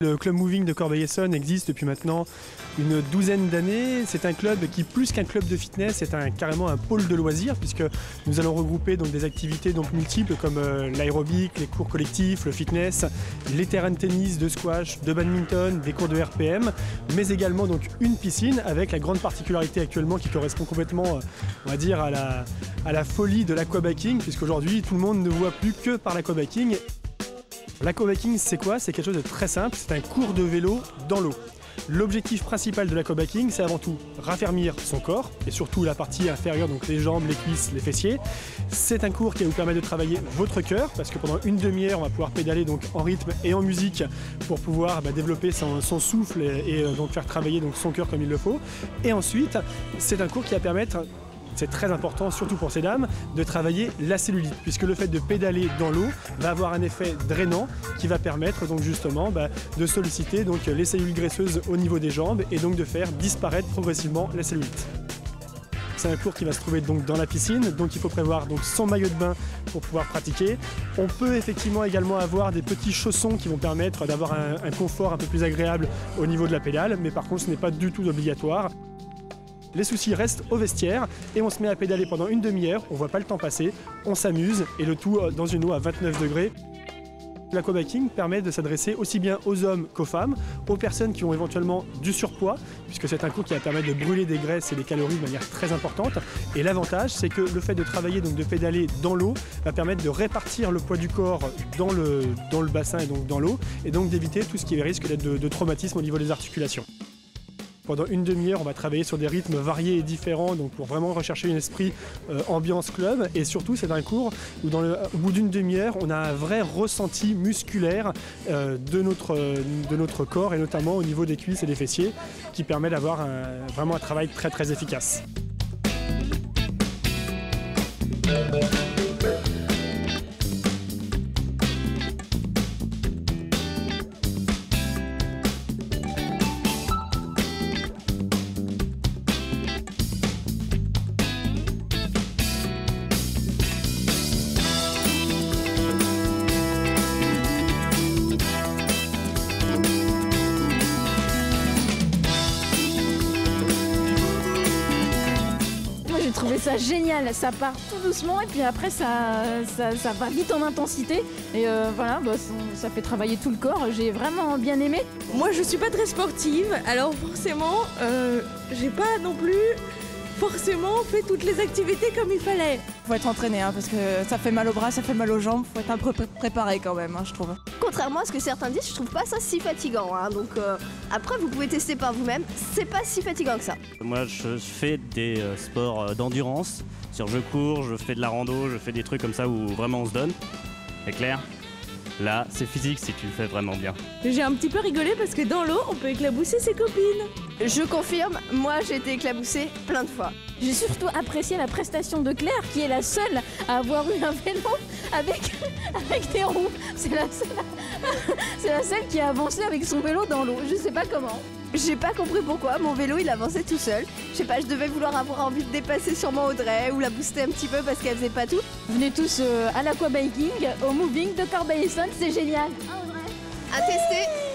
Le club Moving de Corbeil-Essonnes existe depuis maintenant une douzaine d'années. C'est un club qui, plus qu'un club de fitness, est carrément un pôle de loisirs, puisque nous allons regrouper donc des activités multiples comme l'aérobic, les cours collectifs, le fitness, les terrains de tennis, de squash, de badminton, des cours de RPM, mais également donc une piscine avec la grande particularité actuellement qui correspond complètement, on va dire, à la folie de l'aquabiking, puisqu'aujourd'hui tout le monde ne voit plus que par l'aquabiking. L'aquabiking, c'est quoi? C'est quelque chose de très simple, c'est un cours de vélo dans l'eau. L'objectif principal de l'aquabiking, c'est avant tout raffermir son corps, et surtout la partie inférieure, donc les jambes, les cuisses, les fessiers. C'est un cours qui va vous permettre de travailler votre cœur, parce que pendant une demi-heure, on va pouvoir pédaler donc en rythme et en musique pour pouvoir développer son souffle et donc faire travailler donc son cœur comme il le faut. Et ensuite, c'est un cours qui va permettre, c'est très important, surtout pour ces dames, de travailler la cellulite, puisque le fait de pédaler dans l'eau va avoir un effet drainant qui va permettre donc justement de solliciter donc les cellules graisseuses au niveau des jambes et donc de faire disparaître progressivement la cellulite. C'est un cours qui va se trouver donc dans la piscine, donc il faut prévoir donc son maillot de bain pour pouvoir pratiquer. On peut effectivement également avoir des petits chaussons qui vont permettre d'avoir un confort un peu plus agréable au niveau de la pédale, mais par contre ce n'est pas du tout obligatoire. Les soucis restent au vestiaire et on se met à pédaler pendant une demi-heure, on ne voit pas le temps passer, on s'amuse et le tout dans une eau à 29 degrés. L'aquabiking permet de s'adresser aussi bien aux hommes qu'aux femmes, aux personnes qui ont éventuellement du surpoids, puisque c'est un cours qui va permettre de brûler des graisses et des calories de manière très importante. Et l'avantage, c'est que le fait de travailler, donc de pédaler dans l'eau, va permettre de répartir le poids du corps dans le bassin et donc dans l'eau, et donc d'éviter tout ce qui risque d'être de traumatisme au niveau des articulations. Pendant une demi-heure, on va travailler sur des rythmes variés et différents, donc pour vraiment rechercher un esprit ambiance club. Et surtout, c'est un cours où au bout d'une demi-heure, on a un vrai ressenti musculaire de notre corps, et notamment au niveau des cuisses et des fessiers, qui permet d'avoir vraiment un travail très très efficace. J'ai trouvé ça génial, ça part tout doucement et puis après ça va vite en intensité et voilà, ça fait travailler tout le corps, j'ai vraiment bien aimé. Moi je suis pas très sportive, alors forcément j'ai pas non plus forcément fait toutes les activités comme il fallait. Faut être entraîné parce que ça fait mal aux bras, ça fait mal aux jambes, faut être un peu préparé quand même, je trouve. Contrairement à ce que certains disent, je trouve pas ça si fatigant, donc après vous pouvez tester par vous-même, c'est pas si fatigant que ça. Moi je fais des sports d'endurance, je cours, je fais de la rando, je fais des trucs comme ça où vraiment on se donne. C'est clair? Là, c'est physique si tu le fais vraiment bien. J'ai un petit peu rigolé parce que dans l'eau, on peut éclabousser ses copines. Je confirme, moi j'ai été éclaboussée plein de fois. J'ai surtout apprécié la prestation de Claire, qui est la seule à avoir eu un vélo avec des roues. C'est la seule qui a avancé avec son vélo dans l'eau. Je sais pas comment. J'ai pas compris pourquoi, mon vélo il avançait tout seul. Je sais pas, je devais avoir envie de dépasser sûrement Audrey ou la booster un petit peu parce qu'elle faisait pas tout. Venez tous à l'aquabiking, au Moving de Corbeil-Essonnes, c'est génial. À tester.